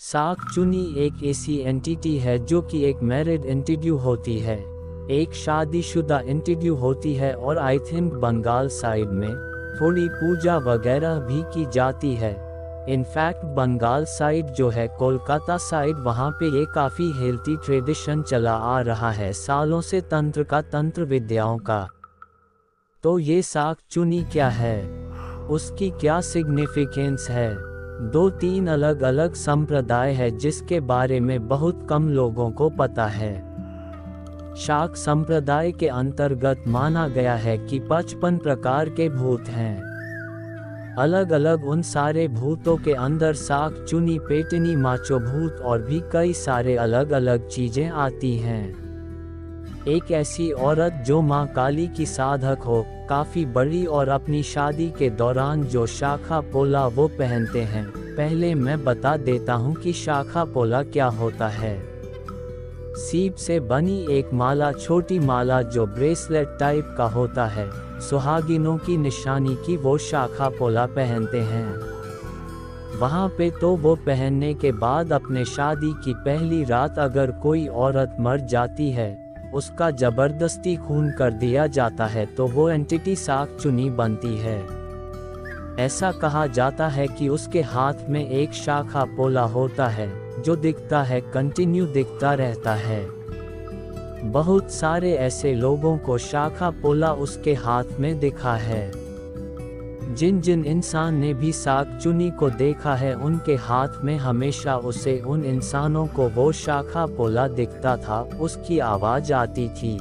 शाकचुनी एक ऐसी एंटिटी है जो कि एक मैरिड एंटिटी होती है, एक शादीशुदा एंटिटी होती है और आई थिंक बंगाल साइड में थोड़ी पूजा वगैरह भी की जाती है। इनफैक्ट बंगाल साइड जो है, कोलकाता साइड, वहाँ पे ये काफ़ी हेल्थी ट्रेडिशन चला आ रहा है सालों से, तंत्र विद्याओं का। तो ये शाकचुनी क्या है, उसकी क्या सिग्निफिकेंस है? 2-3 अलग अलग संप्रदाय है जिसके बारे में बहुत कम लोगों को पता है। शाक संप्रदाय के अंतर्गत माना गया है कि 55 प्रकार के भूत हैं। अलग अलग उन सारे भूतों के अंदर शाकचुनी, पेटनी, माचो भूत और भी कई सारे अलग अलग चीजें आती हैं। एक ऐसी औरत जो माँ काली की साधक हो, काफी बड़ी, और अपनी शादी के दौरान जो शाखा पोला वो पहनते हैं। पहले मैं बता देता हूँ कि शाखा पोला क्या होता है। सीप से बनी एक माला, छोटी माला जो ब्रेसलेट टाइप का होता है, सुहागिनों की निशानी की, वो शाखा पोला पहनते हैं। वहाँ पे तो वो पहनने के बाद अपने शादी की पहली रात अगर कोई औरत मर जाती है, उसका जबरदस्ती खून कर दिया जाता है, तो वो एंटिटी शाकचुनी बनती है। ऐसा कहा जाता है कि उसके हाथ में एक शाखा पोला होता है जो दिखता है, कंटिन्यू दिखता रहता है। बहुत सारे ऐसे लोगों को शाखा पोला उसके हाथ में दिखा है। जिन जिन इंसान ने भी शाकचुनी को देखा है, उनके हाथ में हमेशा उसे, उन इंसानों को वो शाखा पोला दिखता था। उसकी आवाज आती थी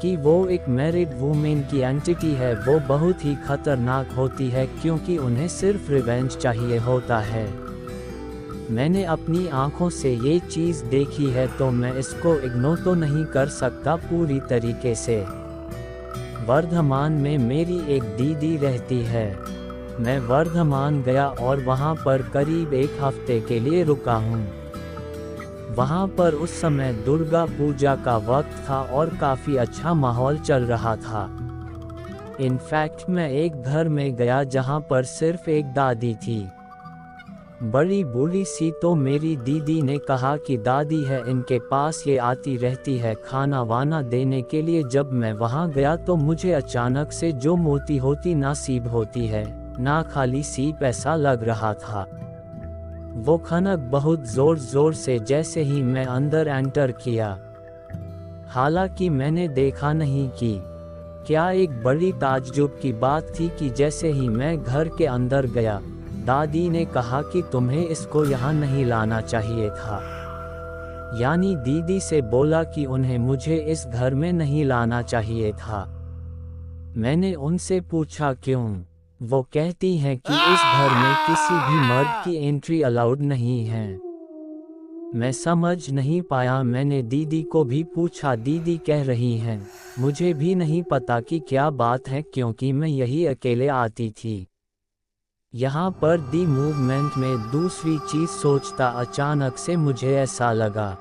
कि वो एक मैरिड वुमेन की एंटिटी है। वो बहुत ही खतरनाक होती है क्योंकि उन्हें सिर्फ रिवेंज चाहिए होता है। मैंने अपनी आंखों से ये चीज़ देखी है, तो मैं इसको इग्नोर तो नहीं कर सकता पूरी तरीके से। वर्धमान में मेरी एक दीदी रहती है। मैं वर्धमान गया और वहाँ पर करीब 1 हफ्ते के लिए रुका हूँ। वहाँ पर उस समय दुर्गा पूजा का वक्त था और काफ़ी अच्छा माहौल चल रहा था। इनफैक्ट मैं एक घर में गया जहाँ पर सिर्फ एक दादी थी, बड़ी बूढ़ी सी। तो मेरी दीदी ने कहा कि दादी है, इनके पास ये आती रहती है खाना वाना देने के लिए। जब मैं वहाँ गया तो मुझे अचानक से जो मोती होती ना सीप होती है, ना खाली सीप, ऐसा लग रहा था। वो खनक बहुत जोर जोर से जैसे ही मैं अंदर एंटर किया। हालांकि मैंने देखा नहीं कि क्या एक बड़ी ताज्जुब की बात थी कि जैसे ही मैं घर के अंदर गया, दादी ने कहा कि तुम्हें इसको यहाँ नहीं लाना चाहिए था। यानी दीदी से बोला कि उन्हें मुझे इस घर में नहीं लाना चाहिए था। मैंने उनसे पूछा क्यों। वो कहती हैं कि इस घर में किसी भी मर्द की एंट्री अलाउड नहीं है। मैं समझ नहीं पाया। मैंने दीदी को भी पूछा, दीदी कह रही हैं मुझे भी नहीं पता कि क्या बात है, क्योंकि मैं यही अकेले आती थी। यहाँ पर दी मूवमेंट में दूसरी चीज़ सोचता अचानक से मुझे ऐसा लगा,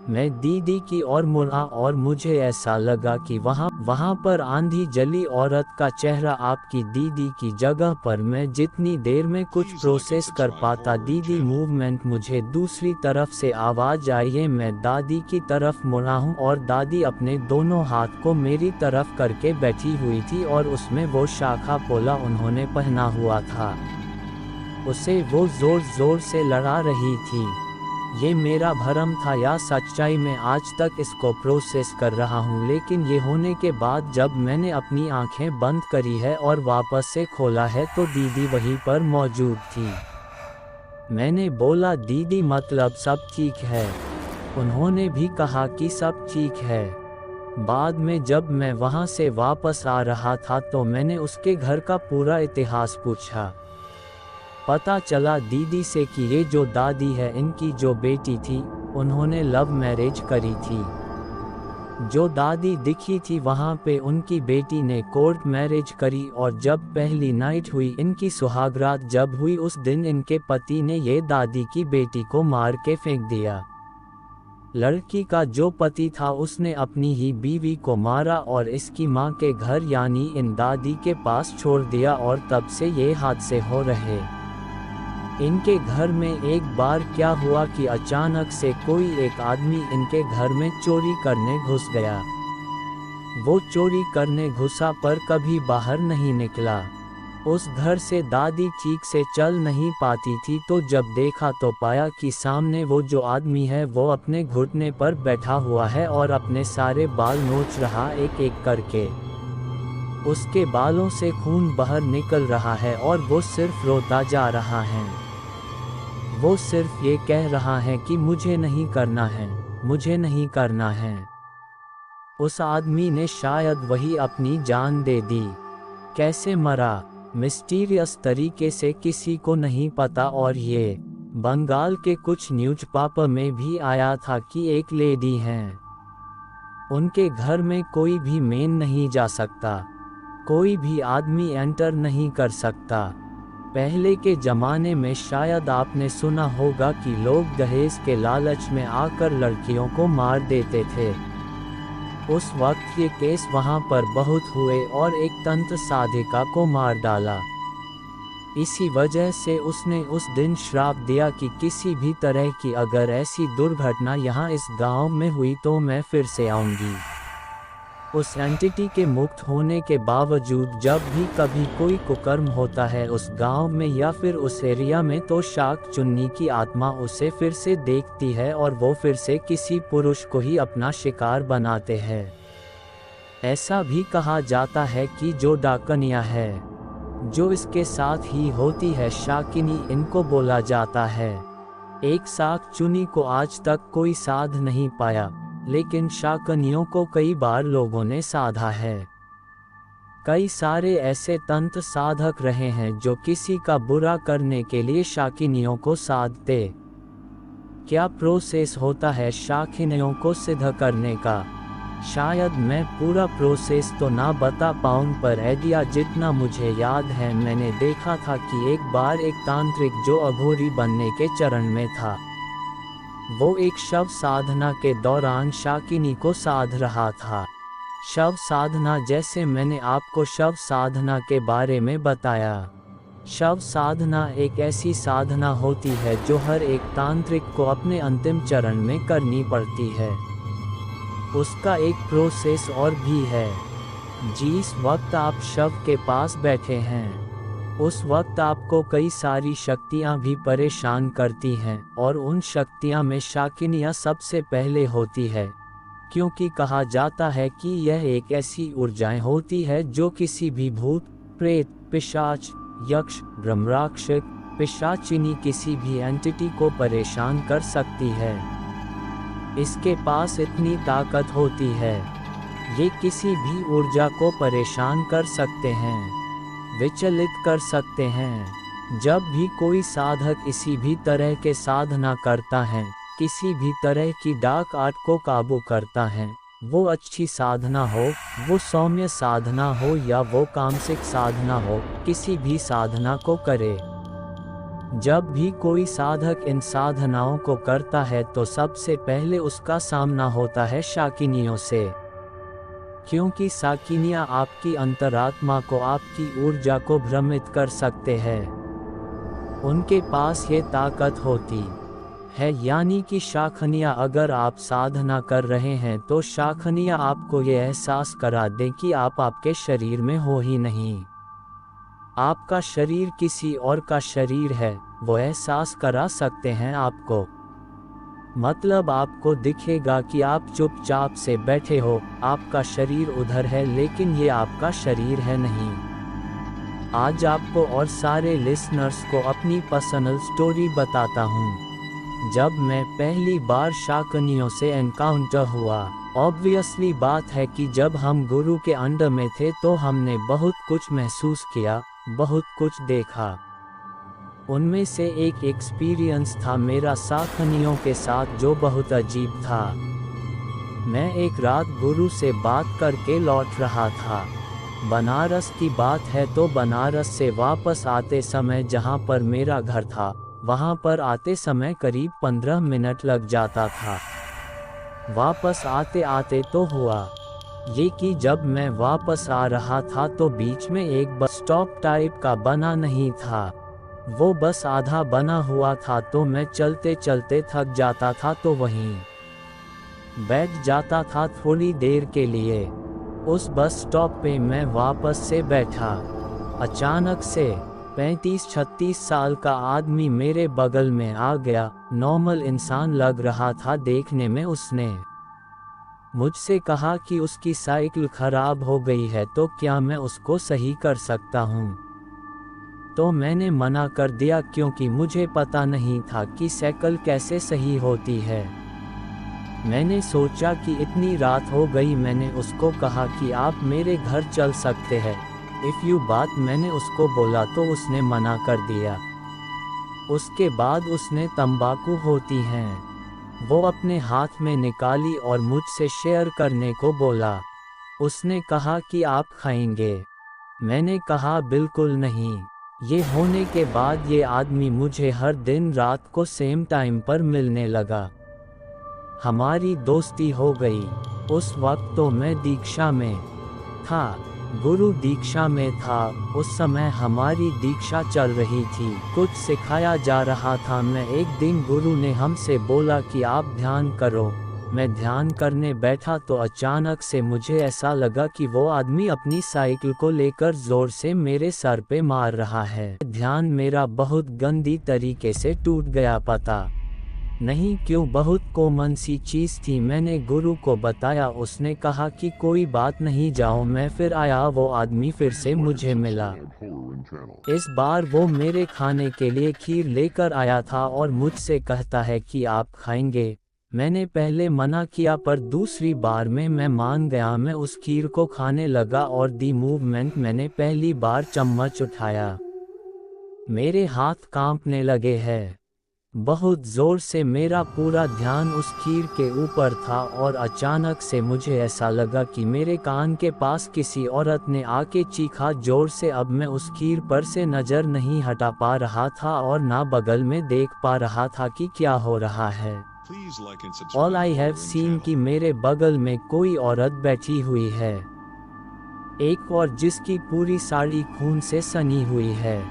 मैं दीदी की ओर मुड़ा और मुझे ऐसा लगा कि वहाँ पर आंधी जली औरत का चेहरा आपकी दीदी की जगह पर। मैं जितनी देर में कुछ प्रोसेस कर पाता, दीदी मूवमेंट, मुझे दूसरी तरफ से आवाज़ आई। मैं दादी की तरफ मुड़ा हूँ और दादी अपने दोनों हाथ को मेरी तरफ करके बैठी हुई थी और उसमें वो शाखा पोला उन्होंने पहना हुआ था। उसे वो जोर जोर से लड़ा रही थी। ये मेरा भ्रम था या सच्चाई, में आज तक इसको प्रोसेस कर रहा हूँ। लेकिन ये होने के बाद जब मैंने अपनी आंखें बंद करी है और वापस से खोला है, तो दीदी वहीं पर मौजूद थी। मैंने बोला, दीदी मतलब सब ठीक है? उन्होंने भी कहा कि सब ठीक है। बाद में जब मैं वहाँ से वापस आ रहा था तो मैंने उसके घर का पूरा इतिहास पूछा। पता चला दीदी से कि ये जो दादी है, इनकी जो बेटी थी, उन्होंने लव मैरिज करी थी। जो दादी दिखी थी वहाँ पे उनकी बेटी ने कोर्ट मैरिज करी, और जब पहली नाइट हुई, इनकी सुहागरात जब हुई, उस दिन इनके पति ने ये दादी की बेटी को मार के फेंक दिया। लड़की का जो पति था उसने अपनी ही बीवी को मारा और इसकी माँ के घर यानी इन दादी के पास छोड़ दिया, और तब से ये हादसे हो रहे। इनके घर में एक बार क्या हुआ कि अचानक से कोई एक आदमी इनके घर में चोरी करने घुस गया। वो चोरी करने घुसा पर कभी बाहर नहीं निकला। उस घर से दादी ठीक से चल नहीं पाती थी, तो जब देखा तो पाया कि सामने वो जो आदमी है वो अपने घुटने पर बैठा हुआ है और अपने सारे बाल नोच रहा एक एक करके। उसके बालों से खून बाहर निकल रहा है और वो सिर्फ रोता जा रहा है। वो सिर्फ ये कह रहा है कि मुझे नहीं करना है, मुझे नहीं करना है। उस आदमी ने शायद वही अपनी जान दे दी। कैसे मरा? मिस्टीरियस तरीके से, किसी को नहीं पता। और ये बंगाल के कुछ न्यूज़पेपर में भी आया था कि एक लेडी हैं, उनके घर में कोई भी मेन नहीं जा सकता, कोई भी आदमी एंटर नहीं कर सकता। पहले के ज़माने में शायद आपने सुना होगा कि लोग दहेज के लालच में आकर लड़कियों को मार देते थे। उस वक्त ये केस वहाँ पर बहुत हुए और एक तंत्र साधिका को मार डाला। इसी वजह से उसने उस दिन श्राप दिया कि किसी भी तरह की अगर ऐसी दुर्घटना यहाँ इस गांव में हुई तो मैं फिर से आऊँगी। उस एंटिटी के मुक्त होने के बावजूद जब भी कभी कोई कुकर्म होता है उस गांव में या फिर उस एरिया में, तो शाक चुन्नी की आत्मा उसे फिर से देखती है और वो फिर से किसी पुरुष को ही अपना शिकार बनाते हैं। ऐसा भी कहा जाता है कि जो डाकनिया है, जो इसके साथ ही होती है, शाकिनी इनको बोला जाता है। एक शाक चुन्नी को आज तक कोई साध नहीं पाया, लेकिन शाकनियों को कई बार लोगों ने साधा है। कई सारे ऐसे तंत्र साधक रहे हैं जो किसी का बुरा करने के लिए शाकिनियों को साधते। क्या प्रोसेस होता है शाकिनियों को सिद्ध करने का? शायद मैं पूरा प्रोसेस तो ना बता पाऊँ, पर आइडिया जितना मुझे याद है, मैंने देखा था कि एक बार एक तांत्रिक जो अघोरी बनने के चरण में था, वो एक शव साधना के दौरान शाकिनी को साध रहा था। शव साधना, जैसे मैंने आपको शव साधना के बारे में बताया, शव साधना एक ऐसी साधना होती है जो हर एक तांत्रिक को अपने अंतिम चरण में करनी पड़ती है। उसका एक प्रोसेस और भी है। जिस वक्त आप शव के पास बैठे हैं, उस वक्त आपको कई सारी शक्तियां भी परेशान करती हैं, और उन शक्तियां में शाकिनियां सबसे पहले होती है, क्योंकि कहा जाता है कि यह एक ऐसी ऊर्जाएं होती है जो किसी भी भूत, प्रेत, पिशाच, यक्ष, ब्रह्मराक्षस, पिशाचिनी किसी भी एंटिटी को परेशान कर सकती है। इसके पास इतनी ताकत होती है, ये किसी भी ऊर्जा को परेशान कर सकते हैं, विचलित कर सकते हैं। जब भी कोई साधक इसी भी तरह के साधना करता है, किसी भी तरह की डार्क आर्ट को काबू करता है, वो अच्छी साधना हो, वो सौम्य साधना हो या वो कामसिक साधना हो, किसी भी साधना को करे, जब भी कोई साधक इन साधनाओं को करता है तो सबसे पहले उसका सामना होता है शाकिनियों से, क्योंकि शाकिनियाँ आपकी अंतरात्मा को, आपकी ऊर्जा को भ्रमित कर सकते हैं। उनके पास ये ताकत होती है, यानी कि शाकिनियाँ, अगर आप साधना कर रहे हैं तो शाकिनियाँ आपको ये एहसास करा दें कि आप आपके शरीर में हो ही नहीं, आपका शरीर किसी और का शरीर है। वो एहसास करा सकते हैं आपको, मतलब आपको दिखेगा कि आप चुपचाप से बैठे हो, आपका शरीर उधर है लेकिन ये आपका शरीर है नहीं। आज आपको और सारे लिसनर्स को अपनी पर्सनल स्टोरी बताता हूँ। जब मैं पहली बार शाकिनियों से एनकाउंटर हुआ, ऑब्वियसली बात है कि जब हम गुरु के अंडर में थे तो हमने बहुत कुछ महसूस किया, बहुत कुछ देखा। उनमें से एक एक्सपीरियंस था मेरा शाकिनियों के साथ जो बहुत अजीब था। मैं एक रात गुरु से बात करके लौट रहा था। बनारस की बात है, तो बनारस से वापस आते समय जहां पर मेरा घर था, वहां पर आते समय करीब 15 मिनट लग जाता था। वापस आते आते तो हुआ ये कि जब मैं वापस आ रहा था तो बीच में एक बस स्टॉप टाइप का बना नहीं था। वो बस आधा बना हुआ था तो मैं चलते चलते थक जाता था तो वहीं बैठ जाता था थोड़ी देर के लिए। उस बस स्टॉप पे मैं वापस से बैठा। अचानक से 35-36 साल का आदमी मेरे बगल में आ गया। नॉर्मल इंसान लग रहा था देखने में। उसने मुझसे कहा कि उसकी साइकिल खराब हो गई है तो क्या मैं उसको सही कर सकता हूँ। तो मैंने मना कर दिया क्योंकि मुझे पता नहीं था कि साइकिल कैसे सही होती है। मैंने सोचा कि इतनी रात हो गई। मैंने उसको कहा कि आप मेरे घर चल सकते हैं इफ़ यू बात मैंने उसको बोला तो उसने मना कर दिया। उसके बाद उसने तंबाकू होती हैं वो अपने हाथ में निकाली और मुझसे शेयर करने को बोला। उसने कहा कि आप खाएंगे। मैंने कहा बिल्कुल नहीं। ये होने के बाद ये आदमी मुझे हर दिन रात को सेम टाइम पर मिलने लगा। हमारी दोस्ती हो गई। उस वक्त तो मैं दीक्षा में था, गुरु दीक्षा में था। उस समय हमारी दीक्षा चल रही थी, कुछ सिखाया जा रहा था। मैं एक दिन गुरु ने हमसे बोला कि आप ध्यान करो। मैं ध्यान करने बैठा तो अचानक से मुझे ऐसा लगा कि वो आदमी अपनी साइकिल को लेकर जोर से मेरे सर पे मार रहा है। ध्यान मेरा बहुत गंदी तरीके से टूट गया। पता नहीं क्यों, बहुत कॉमन सी चीज़ थी। मैंने गुरु को बताया। उसने कहा कि कोई बात नहीं, जाओ। मैं फिर आया, वो आदमी फिर से मुझे मिला। इस बार वो मेरे खाने के लिए खीर लेकर आया था और मुझसे कहता है कि आप खाएंगे। मैंने पहले मना किया पर दूसरी बार में मैं मान गया। मैं उस खीर को खाने लगा और दी मूवमेंट मैंने पहली बार चम्मच उठाया, मेरे हाथ कांपने लगे हैं बहुत ज़ोर से। मेरा पूरा ध्यान उस खीर के ऊपर था और अचानक से मुझे ऐसा लगा कि मेरे कान के पास किसी औरत ने आके चीखा जोर से। अब मैं उस खीर पर से नज़र नहीं हटा पा रहा था और ना बगल में देख पा रहा था कि क्या हो रहा है। ऑल आई हैव सीन कि मेरे बगल में कोई औरत बैठी हुई है, एक और जिसकी पूरी साड़ी खून से सनी हुई है।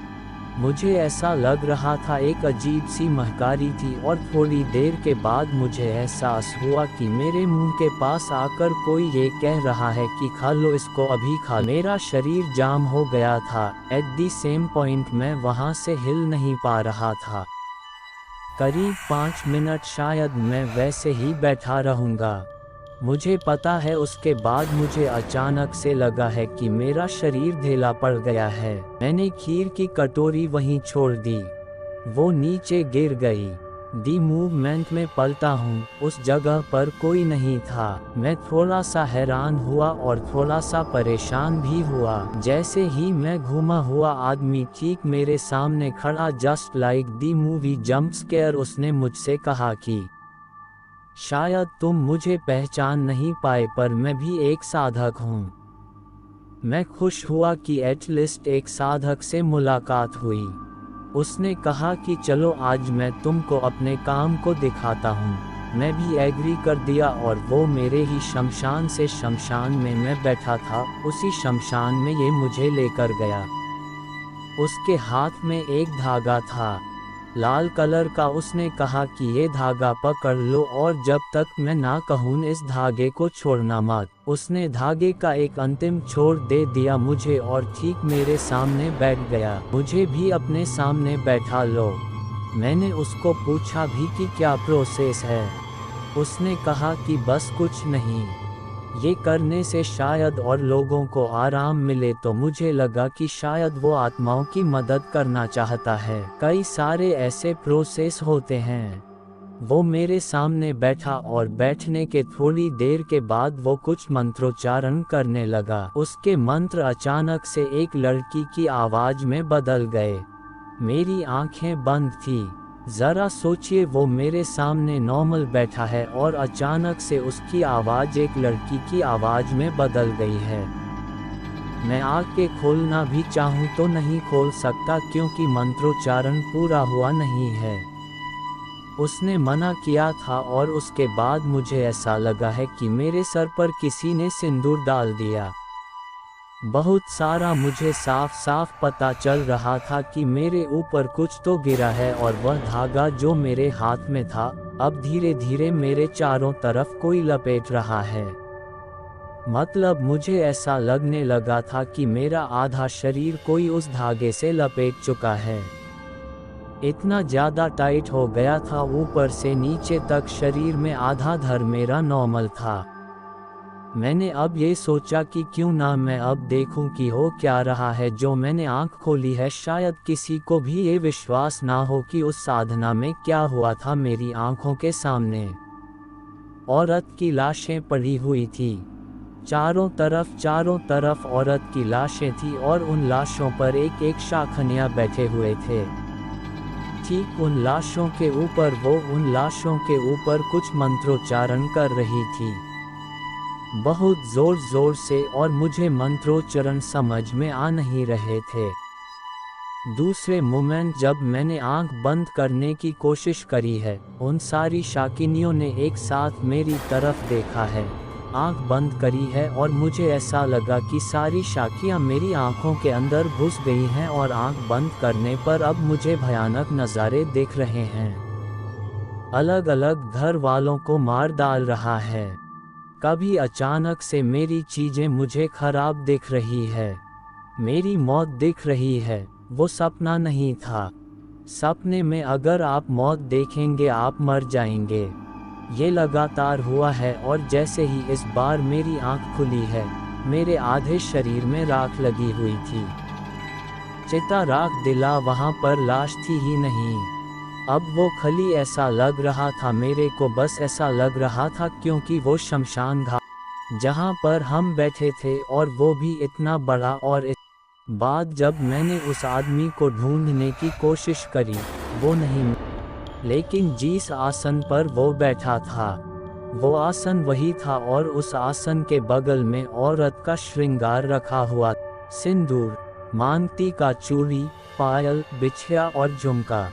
मुझे ऐसा लग रहा था एक अजीब सी महकारी थी और थोड़ी देर के बाद मुझे एहसास हुआ कि मेरे मुंह के पास आकर कोई ये कह रहा है कि खा लो इसको, अभी खा। मेरा शरीर जाम हो गया था। एट दी सेम पॉइंट मैं वहां से हिल नहीं पा रहा था। करीब 5 मिनट शायद मैं वैसे ही बैठा रहूंगा। मुझे पता है उसके बाद मुझे अचानक से लगा है कि मेरा शरीर ढीला पड़ गया है। मैंने खीर की कटोरी वहीं छोड़ दी, वो नीचे गिर गई। दी मूवमेंट में पलटा हूँ, उस जगह पर कोई नहीं था। मैं थोड़ा सा हैरान हुआ और थोड़ा सा परेशान भी हुआ। जैसे ही मैं घूमा हुआ आदमी ठीक मेरे सामने खड़ा, just like the movie jump scare. उसने मुझसे कहा कि शायद तुम मुझे पहचान नहीं पाए पर मैं भी एक साधक हूँ। मैं खुश हुआ कि एटलीस्ट एक साधक से मुलाकात हुई। उसने कहा कि चलो आज मैं तुमको अपने काम को दिखाता हूँ। मैं भी एग्री कर दिया और वो मेरे ही शमशान से शमशान में मैं बैठा था, उसी शमशान में ये मुझे लेकर गया। उसके हाथ में एक धागा था, लाल कलर का। उसने कहा कि ये धागा पकड़ लो और जब तक मैं ना कहूँ इस धागे को छोड़ना मत। उसने धागे का एक अंतिम छोर दे दिया मुझे और ठीक मेरे सामने बैठ गया। मुझे भी अपने सामने बैठा लो। मैंने उसको पूछा भी कि क्या प्रोसेस है। उसने कहा कि बस कुछ नहीं, ये करने से शायद और लोगों को आराम मिले। तो मुझे लगा कि शायद वो आत्माओं की मदद करना चाहता है। कई सारे ऐसे प्रोसेस होते हैं। वो मेरे सामने बैठा और बैठने के थोड़ी देर के बाद वो कुछ मंत्रोच्चारण करने लगा। उसके मंत्र अचानक से एक लड़की की आवाज में बदल गए। मेरी आंखें बंद थी। जरा सोचिए, वो मेरे सामने नॉर्मल बैठा है और अचानक से उसकी आवाज़ एक लड़की की आवाज़ में बदल गई है। मैं आँखें खोलना भी चाहूँ तो नहीं खोल सकता क्योंकि मंत्रोच्चारण पूरा हुआ नहीं है। उसने मना किया था और उसके बाद मुझे ऐसा लगा है कि मेरे सर पर किसी ने सिंदूर डाल दिया। बहुत सारा मुझे साफ साफ पता चल रहा था कि मेरे ऊपर कुछ तो गिरा है और वह धागा जो मेरे हाथ में था अब धीरे धीरे मेरे चारों तरफ कोई लपेट रहा है। मतलब मुझे ऐसा लगने लगा था कि मेरा आधा शरीर कोई उस धागे से लपेट चुका है। इतना ज़्यादा टाइट हो गया था, ऊपर से नीचे तक शरीर में आधा धर मेरा नॉर्मल था। मैंने अब ये सोचा कि क्यों ना मैं अब देखूं कि हो क्या रहा है। जो मैंने आंख खोली है, शायद किसी को भी ये विश्वास ना हो कि उस साधना में क्या हुआ था। मेरी आंखों के सामने औरत की लाशें पड़ी हुई थी। चारों तरफ औरत की लाशें थी और उन लाशों पर एक एक शाखनिया बैठे हुए थे। ठीक उन लाशों के ऊपर वो उन लाशों के ऊपर कुछ मंत्रोच्चारण कर रही थी, बहुत जोर जोर से, और मुझे मंत्रोच्चारण समझ में आ नहीं रहे थे। दूसरे मोमेंट जब मैंने आंख बंद करने की कोशिश करी है, उन सारी शाकिनियों ने एक साथ मेरी तरफ देखा है, आंख बंद करी है, और मुझे ऐसा लगा कि सारी शाखियां मेरी आंखों के अंदर घुस गई हैं और आंख बंद करने पर अब मुझे भयानक नज़ारे दिख रहे हैं। अलग अलग घर वालों को मार डाल रहा है। कभी अचानक से मेरी चीज़ें मुझे खराब दिख रही है, मेरी मौत दिख रही है। वो सपना नहीं था। सपने में अगर आप मौत देखेंगे आप मर जाएंगे। ये लगातार हुआ है, और जैसे ही इस बार मेरी आंख खुली है, मेरे आधे शरीर में राख लगी हुई थी। चिता राख दिला, वहाँ पर लाश थी ही नहीं। अब वो खली ऐसा लग रहा था मेरे को, बस ऐसा लग रहा था, क्योंकि वो शमशान घाट जहाँ पर हम बैठे थे, और वो भी इतना बड़ा। और इस बाद जब मैंने उस आदमी को ढूंढने की कोशिश करी, वो नहीं, लेकिन जिस आसन पर वो बैठा था वो आसन वही था, और उस आसन के बगल में औरत का श्रृंगार रखा हुआ, सिंदूर, मांगटी का चूड़ी, पायल, बिछिया और झुमका।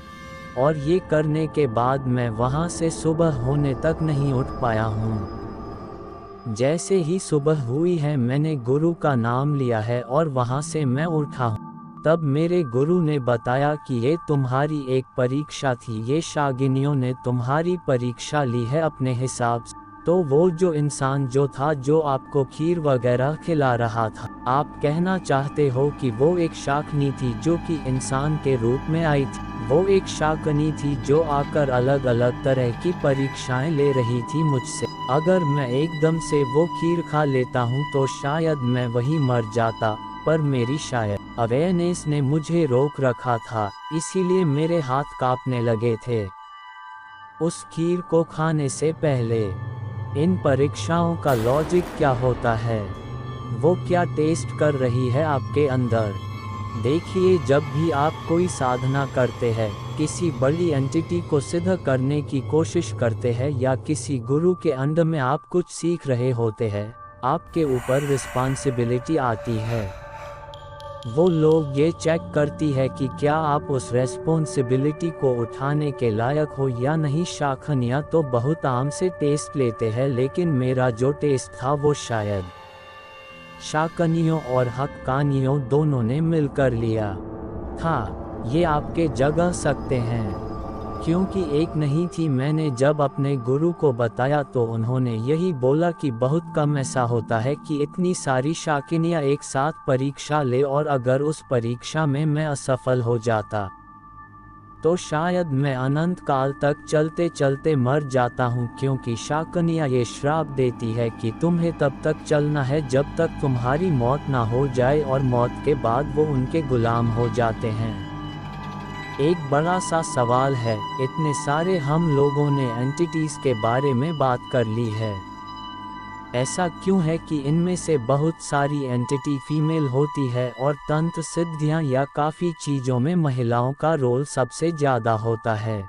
और ये करने के बाद मैं वहाँ से सुबह होने तक नहीं उठ पाया हूँ। जैसे ही सुबह हुई है, मैंने गुरु का नाम लिया है और वहाँ से मैं उठा हूँ। तब मेरे गुरु ने बताया कि ये तुम्हारी एक परीक्षा थी, ये शागिनियों ने तुम्हारी परीक्षा ली है अपने हिसाब से। तो वो जो इंसान जो था, जो आपको खीर वगैरह खिला रहा था, आप कहना चाहते हो कि वो एक शाकनी थी जो कि इंसान के रूप में आई थी। वो एक शाकनी थी जो आकर अलग अलग तरह की परीक्षाएं ले रही थी मुझसे। अगर मैं एकदम से वो खीर खा लेता हूँ तो शायद मैं वही मर जाता, पर मेरी शायद अवेयरनेस ने मुझे रोक रखा था, इसीलिए मेरे हाथ कांपने लगे थे। उस खीर को खाने से पहले इन परीक्षाओं का लॉजिक क्या होता है, वो क्या टेस्ट कर रही है आपके अंदर। देखिए, जब भी आप कोई साधना करते हैं, किसी बड़ी एंटिटी को सिद्ध करने की कोशिश करते हैं, या किसी गुरु के अंडर में आप कुछ सीख रहे होते हैं, आपके ऊपर रिस्पॉन्सिबिलिटी आती है। वो लोग ये चेक करती है कि क्या आप उस रेस्पॉन्सिबिलिटी को उठाने के लायक हो या नहीं। शाखनियाँ तो बहुत आम से टेस्ट लेते हैं, लेकिन मेरा जो टेस्ट था वो शायद शाकनियों और हक्कानियों दोनों ने मिलकर लिया था। ये आपके जगह सकते हैं, क्योंकि एक नहीं थी। मैंने जब अपने गुरु को बताया तो उन्होंने यही बोला कि बहुत कम ऐसा होता है कि इतनी सारी शाकिनियाँ एक साथ परीक्षा ले, और अगर उस परीक्षा में मैं असफल हो जाता तो शायद मैं अनंत काल तक चलते चलते मर जाता हूँ, क्योंकि शाकनियाँ ये श्राप देती है कि तुम्हें तब तक चलना है जब तक तुम्हारी मौत ना हो जाए, और मौत के बाद वो उनके गुलाम हो जाते हैं। एक बड़ा सा सवाल है, इतने सारे हम लोगों ने एंटिटीज के बारे में बात कर ली है, ऐसा क्यों है कि इनमें से बहुत सारी एंटिटी फीमेल होती है, और तंत्र सिद्धियां या काफ़ी चीज़ों में महिलाओं का रोल सबसे ज़्यादा होता है।